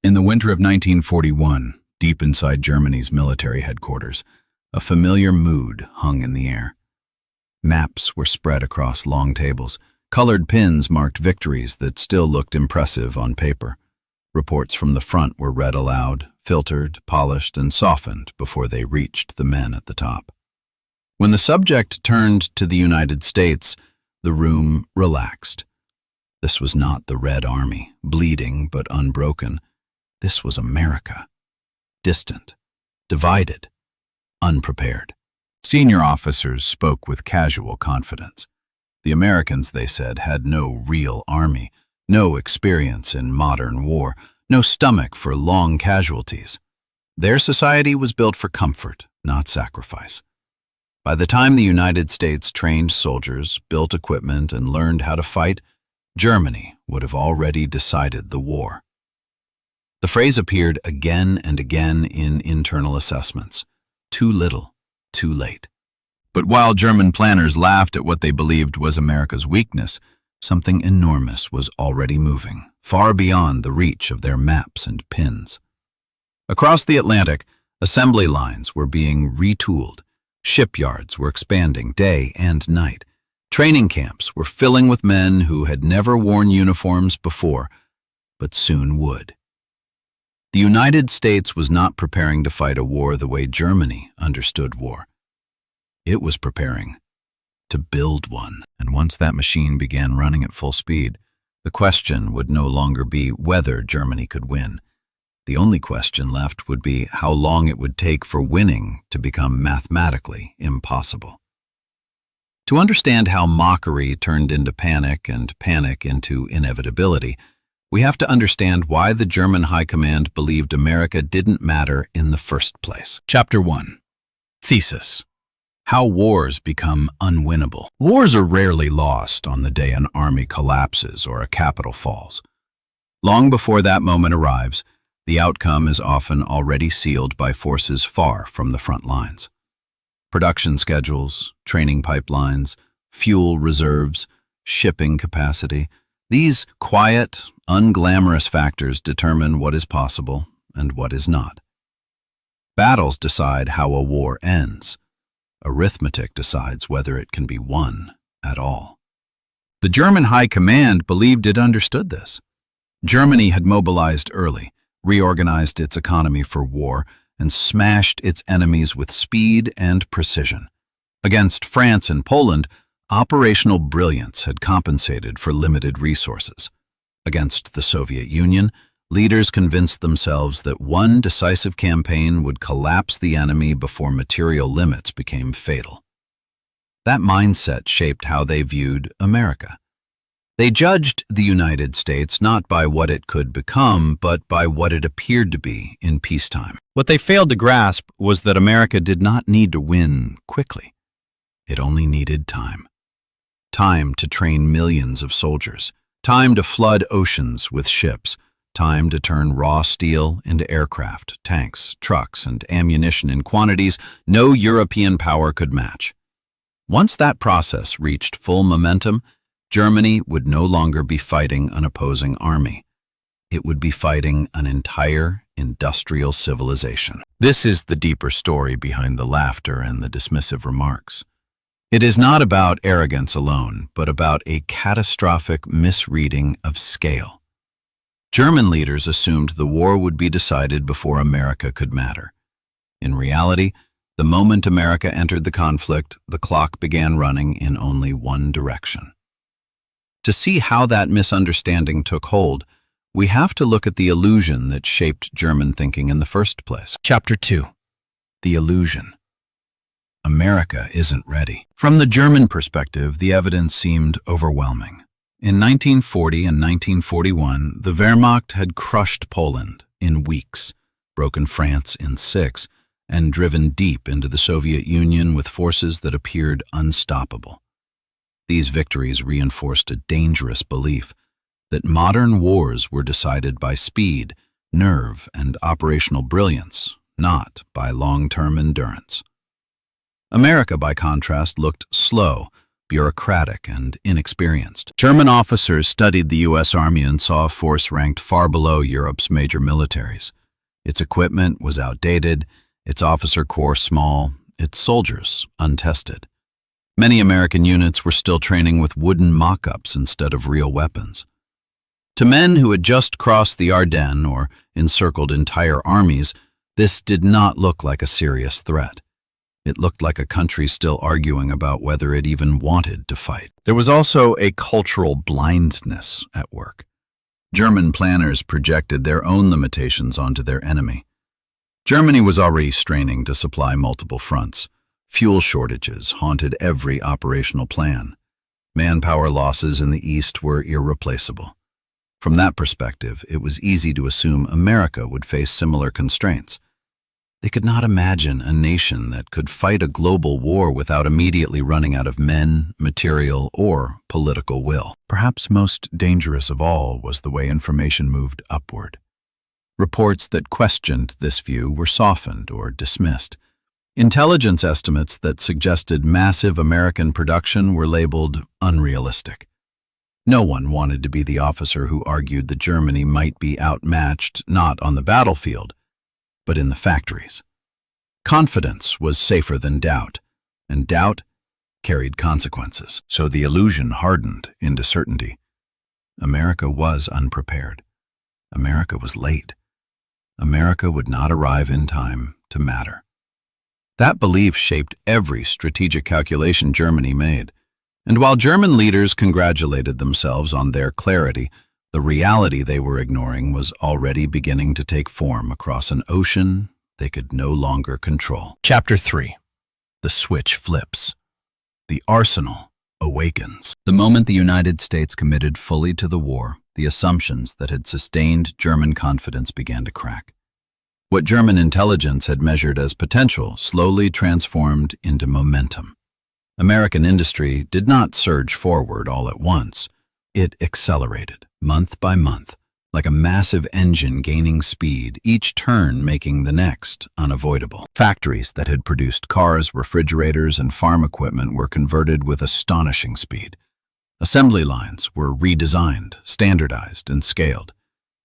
In the winter of 1941, deep inside Germany's military headquarters, a familiar mood hung in the air. Maps were spread across long tables. Colored pins marked victories that still looked impressive on paper. Reports from the front were read aloud, filtered, polished, and softened before they reached the men at the top. When the subject turned to the United States, the room relaxed. This was not the Red Army, bleeding but unbroken. This was America. Distant, divided, unprepared. Senior officers spoke with casual confidence. The Americans, they said, had no real army, no experience in modern war, no stomach for long casualties. Their society was built for comfort, not sacrifice. By the time the United States trained soldiers, built equipment, and learned how to fight, Germany would have already decided the war. The phrase appeared again and again in internal assessments. Too little, too late. But while German planners laughed at what they believed was America's weakness, something enormous was already moving, far beyond the reach of their maps and pins. Across the Atlantic, assembly lines were being retooled. Shipyards were expanding day and night. Training camps were filling with men who had never worn uniforms before, but soon would. The United States was not preparing to fight a war the way Germany understood war. It was preparing to build one, and once that machine began running at full speed, the question would no longer be whether Germany could win. The only question left would be how long it would take for winning to become mathematically impossible. To understand how mockery turned into panic and panic into inevitability, we have to understand why the German High Command believed America didn't matter in the first place. Chapter 1. Thesis. How wars become unwinnable. Wars are rarely lost on the day an army collapses or a capital falls. Long before that moment arrives, the outcome is often already sealed by forces far from the front lines. Production schedules, training pipelines, fuel reserves, shipping capacity, these quiet, unglamorous factors determine what is possible and what is not. Battles decide how a war ends. Arithmetic decides whether it can be won at all. The German High Command believed it understood this. Germany had mobilized early, reorganized its economy for war, and smashed its enemies with speed and precision. Against France and Poland, operational brilliance had compensated for limited resources. Against the Soviet Union, leaders convinced themselves that one decisive campaign would collapse the enemy before material limits became fatal. That mindset shaped how they viewed America. They judged the United States not by what it could become, but by what it appeared to be in peacetime. What they failed to grasp was that America did not need to win quickly. It only needed time. Time to train millions of soldiers, time to flood oceans with ships, time to turn raw steel into aircraft, tanks, trucks, and ammunition in quantities no European power could match. Once that process reached full momentum, Germany would no longer be fighting an opposing army. It would be fighting an entire industrial civilization. This is the deeper story behind the laughter and the dismissive remarks. It is not about arrogance alone, but about a catastrophic misreading of scale. German leaders assumed the war would be decided before America could matter. In reality, the moment America entered the conflict, the clock began running in only one direction. To see how that misunderstanding took hold, we have to look at the illusion that shaped German thinking in the first place. Chapter 2. The illusion. America isn't ready. From the German perspective, the evidence seemed overwhelming. In 1940 and 1941, the Wehrmacht had crushed Poland in weeks, broken France in 6, and driven deep into the Soviet Union with forces that appeared unstoppable. These victories reinforced a dangerous belief that modern wars were decided by speed, nerve, and operational brilliance, not by long-term endurance. America, by contrast, looked slow, bureaucratic, and inexperienced. German officers studied the U.S. Army and saw a force ranked far below Europe's major militaries. Its equipment was outdated, its officer corps small, its soldiers untested. Many American units were still training with wooden mock-ups instead of real weapons. To men who had just crossed the Ardennes or encircled entire armies, this did not look like a serious threat. It looked like a country still arguing about whether it even wanted to fight. There was also a cultural blindness at work. German planners projected their own limitations onto their enemy. Germany was already straining to supply multiple fronts. Fuel shortages haunted every operational plan. Manpower losses in the East were irreplaceable. From that perspective, it was easy to assume America would face similar constraints. They could not imagine a nation that could fight a global war without immediately running out of men, material, or political will. Perhaps most dangerous of all was the way information moved upward. Reports that questioned this view were softened or dismissed. Intelligence estimates that suggested massive American production were labeled unrealistic. No one wanted to be the officer who argued that Germany might be outmatched not on the battlefield, but in the factories. Confidence was safer than doubt, and doubt carried consequences. So the illusion hardened into certainty. America was unprepared. America was late. America would not arrive in time to matter. That belief shaped every strategic calculation Germany made. And while German leaders congratulated themselves on their clarity, the reality they were ignoring was already beginning to take form across an ocean they could no longer control. Chapter 3. The switch flips. The arsenal awakens. The moment the United States committed fully to the war, the assumptions that had sustained German confidence began to crack. What German intelligence had measured as potential slowly transformed into momentum. American industry did not surge forward all at once. It accelerated, month by month, like a massive engine gaining speed, each turn making the next unavoidable. Factories that had produced cars, refrigerators, and farm equipment were converted with astonishing speed. Assembly lines were redesigned, standardized, and scaled.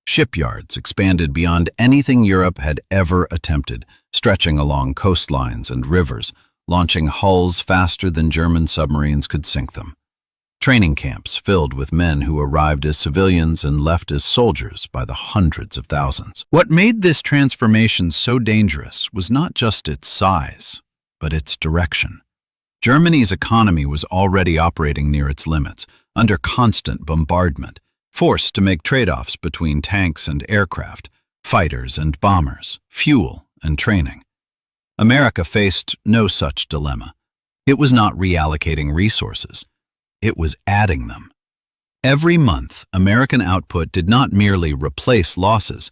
Shipyards expanded beyond anything Europe had ever attempted, stretching along coastlines and rivers, launching hulls faster than German submarines could sink them. Training camps filled with men who arrived as civilians and left as soldiers by the hundreds of thousands. What made this transformation so dangerous was not just its size, but its direction. Germany's economy was already operating near its limits, under constant bombardment, forced to make trade-offs between tanks and aircraft, fighters and bombers, fuel and training. America faced no such dilemma. It was not reallocating resources. It was adding them. Every month, American output did not merely replace losses,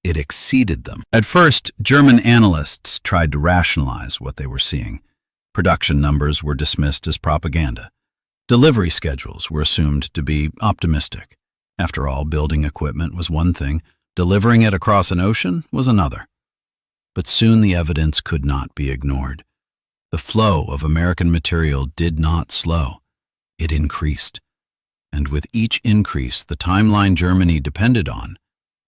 it exceeded them. At first, German analysts tried to rationalize what they were seeing. Production numbers were dismissed as propaganda. Delivery schedules were assumed to be optimistic. After all, building equipment was one thing, delivering it across an ocean was another. But soon the evidence could not be ignored. The flow of American material did not slow. It increased. And with each increase, the timeline Germany depended on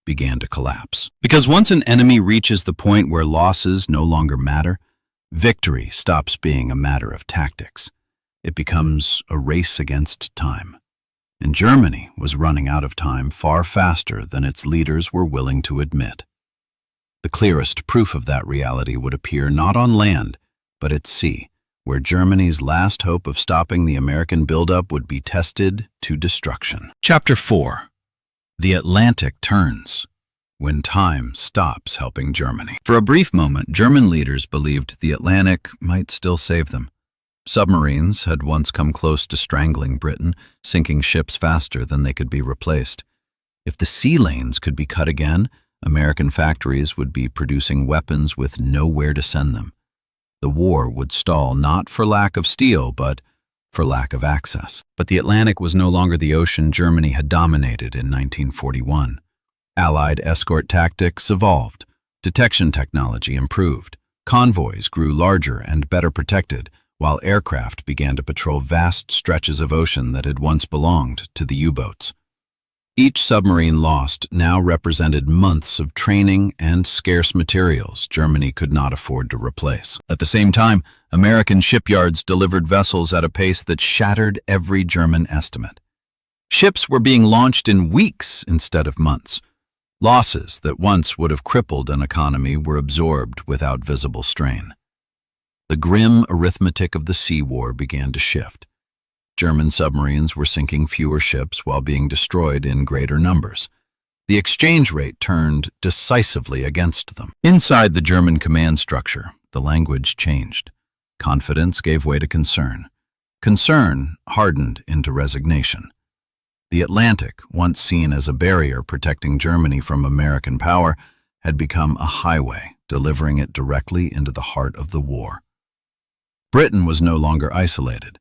began to collapse. Because once an enemy reaches the point where losses no longer matter, victory stops being a matter of tactics. It becomes a race against time. And Germany was running out of time far faster than its leaders were willing to admit. The clearest proof of that reality would appear not on land, but at sea, where Germany's last hope of stopping the American buildup would be tested to destruction. Chapter 4. The Atlantic turns, when time stops helping Germany. For a brief moment, German leaders believed the Atlantic might still save them. Submarines had once come close to strangling Britain, sinking ships faster than they could be replaced. If the sea lanes could be cut again, American factories would be producing weapons with nowhere to send them. The war would stall not for lack of steel, but for lack of access. But the Atlantic was no longer the ocean Germany had dominated in 1941. Allied escort tactics evolved. Detection technology improved. Convoys grew larger and better protected, while aircraft began to patrol vast stretches of ocean that had once belonged to the U-boats. Each submarine lost now represented months of training and scarce materials Germany could not afford to replace. At the same time, American shipyards delivered vessels at a pace that shattered every German estimate. Ships were being launched in weeks instead of months. Losses that once would have crippled an economy were absorbed without visible strain. The grim arithmetic of the sea war began to shift. German submarines were sinking fewer ships while being destroyed in greater numbers. The exchange rate turned decisively against them. Inside the German command structure, the language changed. Confidence gave way to concern. Concern hardened into resignation. The Atlantic, once seen as a barrier protecting Germany from American power, had become a highway, delivering it directly into the heart of the war. Britain was no longer isolated.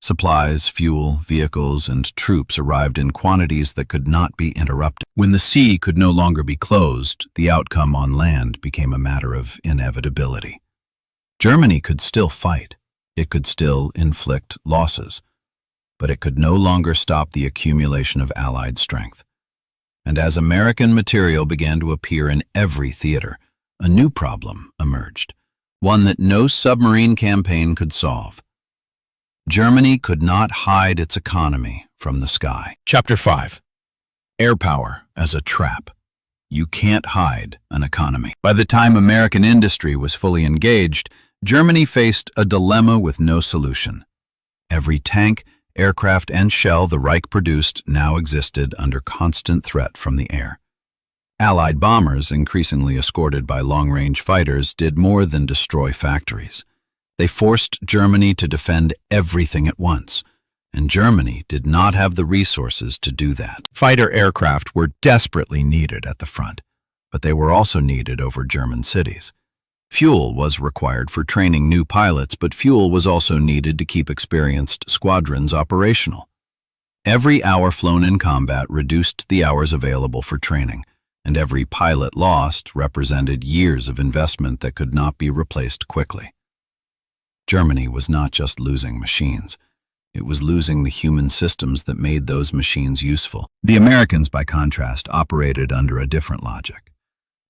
Supplies, fuel, vehicles, and troops arrived in quantities that could not be interrupted. When the sea could no longer be closed, the outcome on land became a matter of inevitability. Germany could still fight. It could still inflict losses. But it could no longer stop the accumulation of Allied strength. And as American material began to appear in every theater, a new problem emerged, one that no submarine campaign could solve. Germany could not hide its economy from the sky. Chapter 5. Air Power as a Trap. You can't hide an economy. By the time American industry was fully engaged, Germany faced a dilemma with no solution. Every tank, aircraft, and shell the Reich produced now existed under constant threat from the air. Allied bombers, increasingly escorted by long-range fighters, did more than destroy factories. They forced Germany to defend everything at once, and Germany did not have the resources to do that. Fighter aircraft were desperately needed at the front, but they were also needed over German cities. Fuel was required for training new pilots, but fuel was also needed to keep experienced squadrons operational. Every hour flown in combat reduced the hours available for training, and every pilot lost represented years of investment that could not be replaced quickly. Germany was not just losing machines. It was losing the human systems that made those machines useful. The Americans, by contrast, operated under a different logic.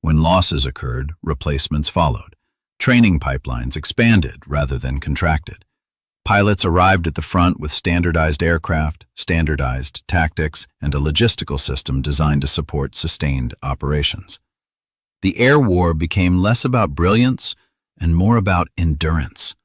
When losses occurred, replacements followed. Training pipelines expanded rather than contracted. Pilots arrived at the front with standardized aircraft, standardized tactics, and a logistical system designed to support sustained operations. The air war became less about brilliance and more about endurance.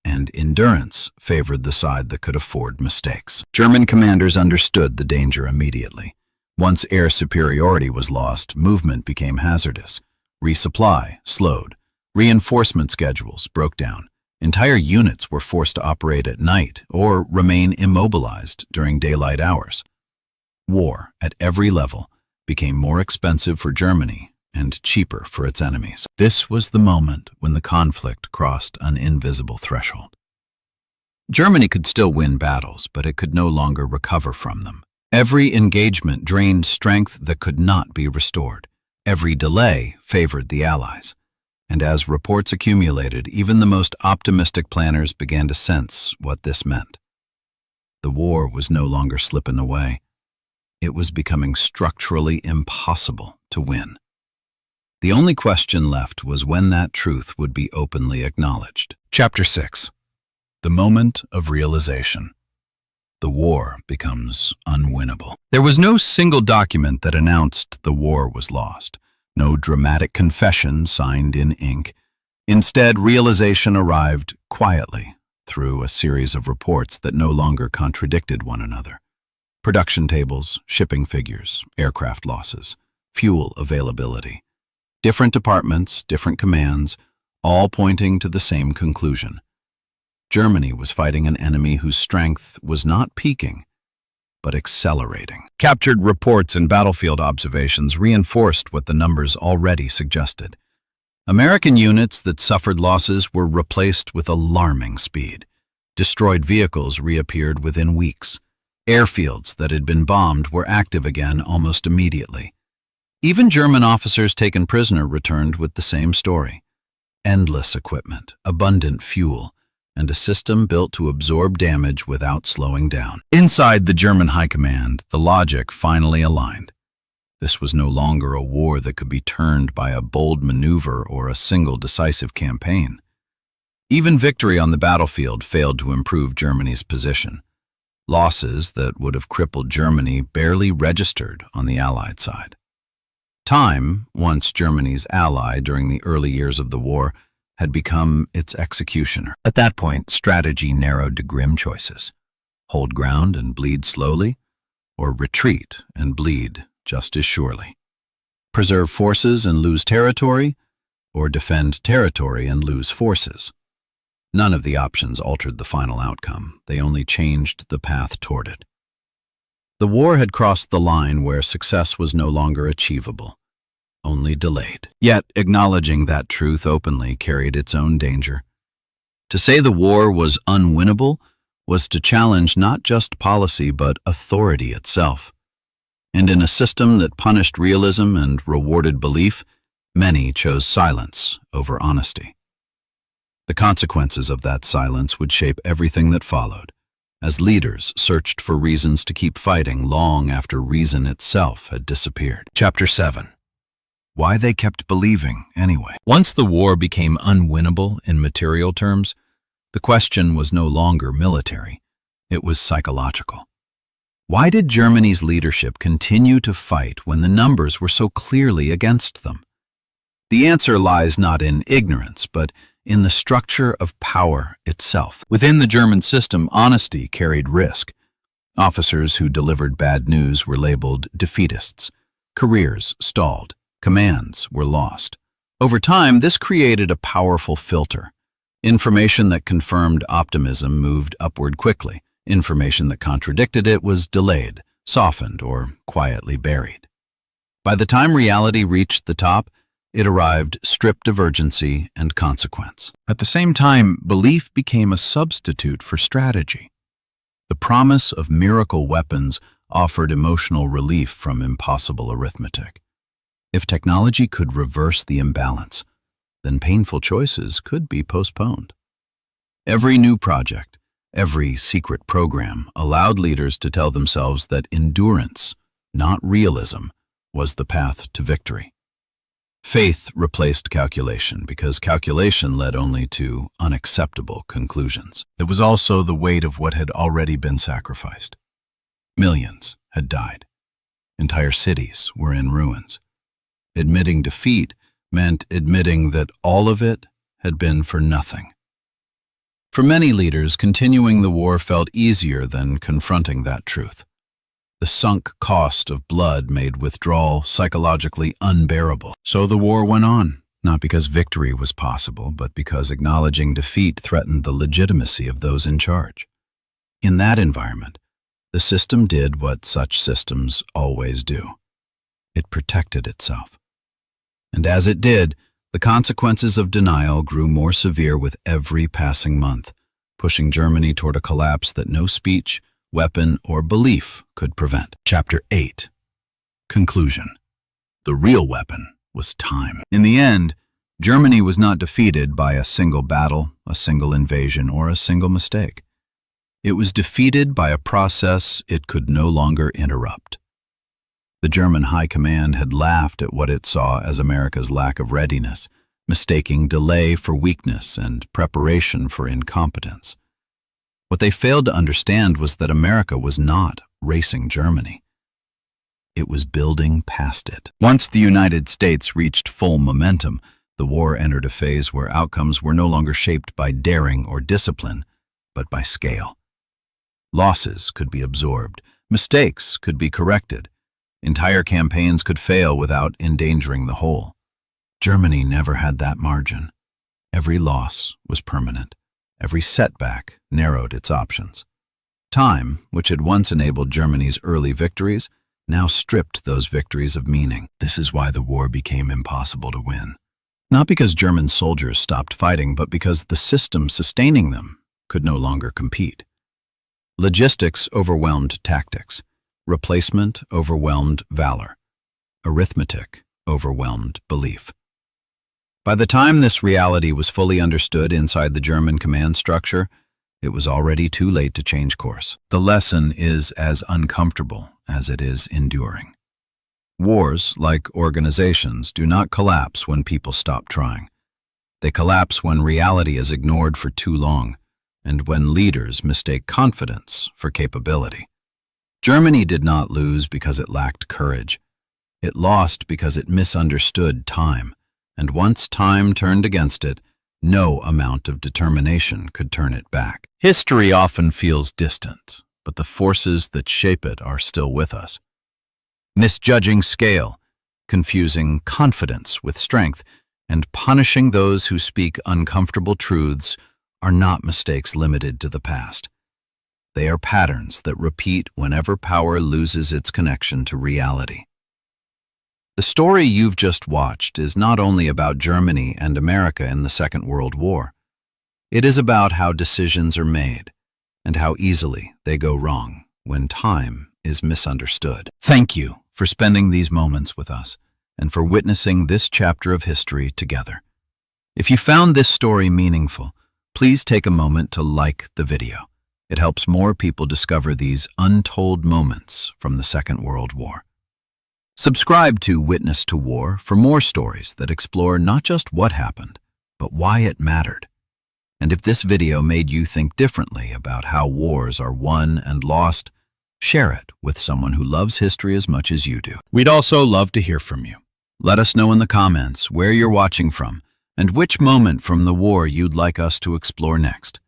And endurance favored the side that could afford mistakes. German commanders understood the danger immediately. Once air superiority was lost, movement became hazardous. Resupply slowed. Reinforcement schedules broke down. Entire units were forced to operate at night or remain immobilized during daylight hours. War, at every level, became more expensive for Germany and cheaper for its enemies. This was the moment when the conflict crossed an invisible threshold. Germany could still win battles, but it could no longer recover from them. Every engagement drained strength that could not be restored. Every delay favored the Allies. And as reports accumulated, even the most optimistic planners began to sense what this meant. The war was no longer slipping away. It was becoming structurally impossible to win. The only question left was when that truth would be openly acknowledged. Chapter 6. The Moment of Realization. The war becomes unwinnable. There was no single document that announced the war was lost. No dramatic confession signed in ink. Instead, realization arrived quietly through a series of reports that no longer contradicted one another. Production tables, shipping figures, aircraft losses, fuel availability. Different departments, different commands, all pointing to the same conclusion. Germany was fighting an enemy whose strength was not peaking, but accelerating. Captured reports and battlefield observations reinforced what the numbers already suggested. American units that suffered losses were replaced with alarming speed. Destroyed vehicles reappeared within weeks. Airfields that had been bombed were active again almost immediately. Even German officers taken prisoner returned with the same story. Endless equipment, abundant fuel, and a system built to absorb damage without slowing down. Inside the German High Command, the logic finally aligned. This was no longer a war that could be turned by a bold maneuver or a single decisive campaign. Even victory on the battlefield failed to improve Germany's position. Losses that would have crippled Germany barely registered on the Allied side. Time, once Germany's ally during the early years of the war, had become its executioner. At that point, strategy narrowed to grim choices. Hold ground and bleed slowly, or retreat and bleed just as surely. Preserve forces and lose territory, or defend territory and lose forces. None of the options altered the final outcome. They only changed the path toward it. The war had crossed the line where success was no longer achievable, only delayed. Yet, acknowledging that truth openly carried its own danger. To say the war was unwinnable was to challenge not just policy but authority itself. And in a system that punished realism and rewarded belief, many chose silence over honesty. The consequences of that silence would shape everything that followed, as leaders searched for reasons to keep fighting long after reason itself had disappeared. Chapter 7. Why they kept believing anyway. Once the war became unwinnable in material terms, the question was no longer military, it was psychological. Why did Germany's leadership continue to fight when the numbers were so clearly against them? The answer lies not in ignorance, but in the structure of power itself. Within the German system, honesty carried risk. Officers who delivered bad news were labeled defeatists. Careers stalled. Commands were lost. Over time, this created a powerful filter. Information that confirmed optimism moved upward quickly. Information that contradicted it was delayed, softened, or quietly buried. By the time reality reached the top, it arrived stripped of urgency and consequence. At the same time, belief became a substitute for strategy. The promise of miracle weapons offered emotional relief from impossible arithmetic. If technology could reverse the imbalance, then painful choices could be postponed. Every new project, every secret program allowed leaders to tell themselves that endurance, not realism, was the path to victory. Faith replaced calculation because calculation led only to unacceptable conclusions. It was also the weight of what had already been sacrificed. Millions had died. Entire cities were in ruins. Admitting defeat meant admitting that all of it had been for nothing. For many leaders, continuing the war felt easier than confronting that truth. The sunk cost of blood made withdrawal psychologically unbearable. So the war went on, not because victory was possible, but because acknowledging defeat threatened the legitimacy of those in charge. In that environment, the system did what such systems always do. It protected itself. And as it did, the consequences of denial grew more severe with every passing month, pushing Germany toward a collapse that no speech, weapon, or belief could prevent. Chapter 8. Conclusion. The real weapon was time. In the end, Germany was not defeated by a single battle, a single invasion, or a single mistake. It was defeated by a process it could no longer interrupt. The German High Command had laughed at what it saw as America's lack of readiness, mistaking delay for weakness and preparation for incompetence. What they failed to understand was that America was not racing Germany. It was building past it. Once the United States reached full momentum, the war entered a phase where outcomes were no longer shaped by daring or discipline, but by scale. Losses could be absorbed, mistakes could be corrected, entire campaigns could fail without endangering the whole. Germany never had that margin. Every loss was permanent. Every setback narrowed its options. Time, which had once enabled Germany's early victories, now stripped those victories of meaning. This is why the war became impossible to win. Not because German soldiers stopped fighting, but because the system sustaining them could no longer compete. Logistics overwhelmed tactics. Replacement overwhelmed valor. Arithmetic overwhelmed belief. By the time this reality was fully understood inside the German command structure, it was already too late to change course. The lesson is as uncomfortable as it is enduring. Wars, like organizations, do not collapse when people stop trying. They collapse when reality is ignored for too long, and when leaders mistake confidence for capability. Germany did not lose because it lacked courage. It lost because it misunderstood time, and once time turned against it, no amount of determination could turn it back. History often feels distant, but the forces that shape it are still with us. Misjudging scale, confusing confidence with strength, and punishing those who speak uncomfortable truths are not mistakes limited to the past. They are patterns that repeat whenever power loses its connection to reality. The story you've just watched is not only about Germany and America in the Second World War. It is about how decisions are made and how easily they go wrong when time is misunderstood. Thank you for spending these moments with us and for witnessing this chapter of history together. If you found this story meaningful, please take a moment to like the video. It helps more people discover these untold moments from the Second World War. Subscribe to Witness to War for more stories that explore not just what happened, but why it mattered. And if this video made you think differently about how wars are won and lost, share it with someone who loves history as much as you do. We'd also love to hear from you. Let us know in the comments where you're watching from and which moment from the war you'd like us to explore next.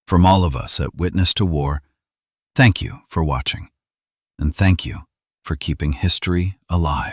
From all of us at Witness to War, thank you for watching, and thank you for keeping history alive.